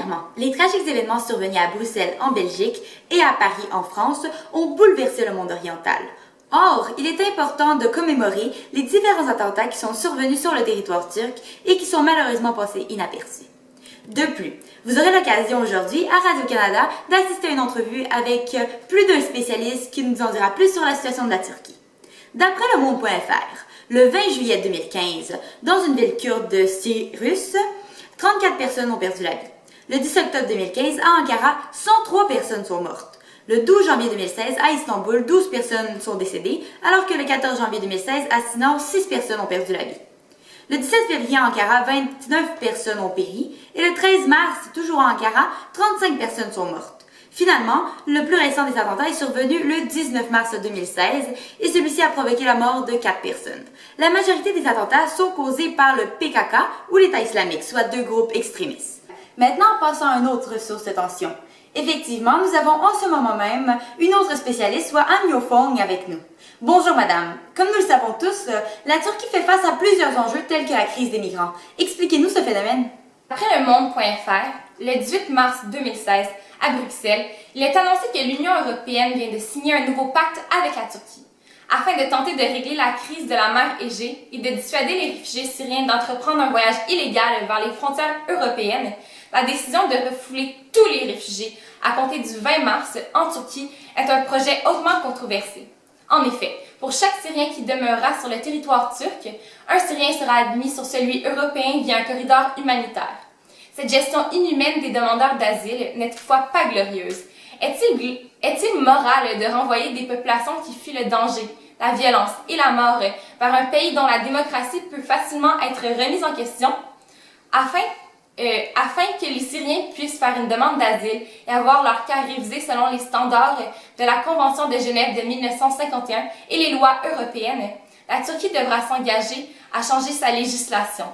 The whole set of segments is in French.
Dernièrement, les tragiques événements survenus à Bruxelles en Belgique et à Paris en France ont bouleversé le monde oriental. Or, il est important de commémorer les différents attentats qui sont survenus sur le territoire turc et qui sont malheureusement passés inaperçus. De plus, vous aurez l'occasion aujourd'hui à Radio-Canada d'assister à une entrevue avec plus d'un spécialiste qui nous en dira plus sur la situation de la Turquie. D'après le monde.fr, le 20 juillet 2015, dans une ville kurde de Cyrrhus, 34 personnes ont perdu la vie. Le 10 octobre 2015, à Ankara, 103 personnes sont mortes. Le 12 janvier 2016, à Istanbul, 12 personnes sont décédées, alors que le 14 janvier 2016, à Sinan, 6 personnes ont perdu la vie. Le 17 février, à Ankara, 29 personnes ont péri, et le 13 mars, toujours à Ankara, 35 personnes sont mortes. Finalement, le plus récent des attentats est survenu le 19 mars 2016 et celui-ci a provoqué la mort de 4 personnes. La majorité des attentats sont causés par le PKK ou l'État islamique, soit deux groupes extrémistes. Maintenant, passons à une autre source de tension. Effectivement, nous avons en ce moment même une autre spécialiste, soit An Yo-Fong, avec nous. Bonjour madame. Comme nous le savons tous, la Turquie fait face à plusieurs enjeux tels que la crise des migrants. Expliquez-nous ce phénomène. Après le monde.fr, le 18 mars 2016, à Bruxelles, il est annoncé que l'Union européenne vient de signer un nouveau pacte avec la Turquie, afin de tenter de régler la crise de la mer Égée et de dissuader les réfugiés syriens d'entreprendre un voyage illégal vers les frontières européennes. La décision de refouler tous les réfugiés à compter du 20 mars en Turquie est un projet hautement controversé. En effet, pour chaque Syrien qui demeurera sur le territoire turc, un Syrien sera admis sur celui européen via un corridor humanitaire. Cette gestion inhumaine des demandeurs d'asile n'est toutefois pas glorieuse. Est-il moral de renvoyer des populations qui fuient le danger, la violence et la mort vers un pays dont la démocratie peut facilement être remise en question? Afin que les Syriens puissent faire une demande d'asile et avoir leur cas révisé selon les standards de la Convention de Genève de 1951 et les lois européennes, la Turquie devra s'engager à changer sa législation.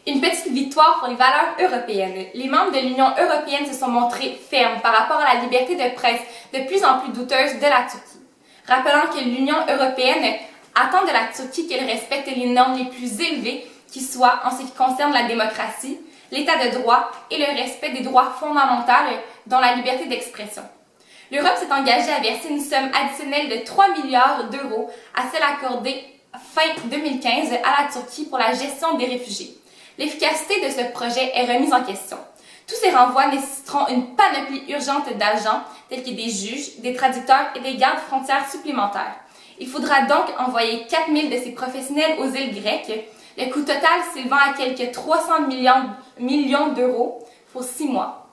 Une petite victoire pour les valeurs européennes. Les membres de l'Union européenne se sont montrés fermes par rapport à la liberté de presse de plus en plus douteuse de la Turquie. Rappelant que l'Union européenne attend de la Turquie qu'elle respecte les normes les plus élevées qui soient en ce qui concerne la démocratie, l'état de droit et le respect des droits fondamentaux dont la liberté d'expression. L'Europe s'est engagée à verser une somme additionnelle de 3 milliards d'euros à celle accordée fin 2015 à la Turquie pour la gestion des réfugiés. L'efficacité de ce projet est remise en question. Tous ces renvois nécessiteront une panoplie urgente d'agents, tels que des juges, des traducteurs et des gardes frontières supplémentaires. Il faudra donc envoyer 4000 de ces professionnels aux îles grecques, le coût total s'élevant à quelques 300 millions d'euros pour 6 mois.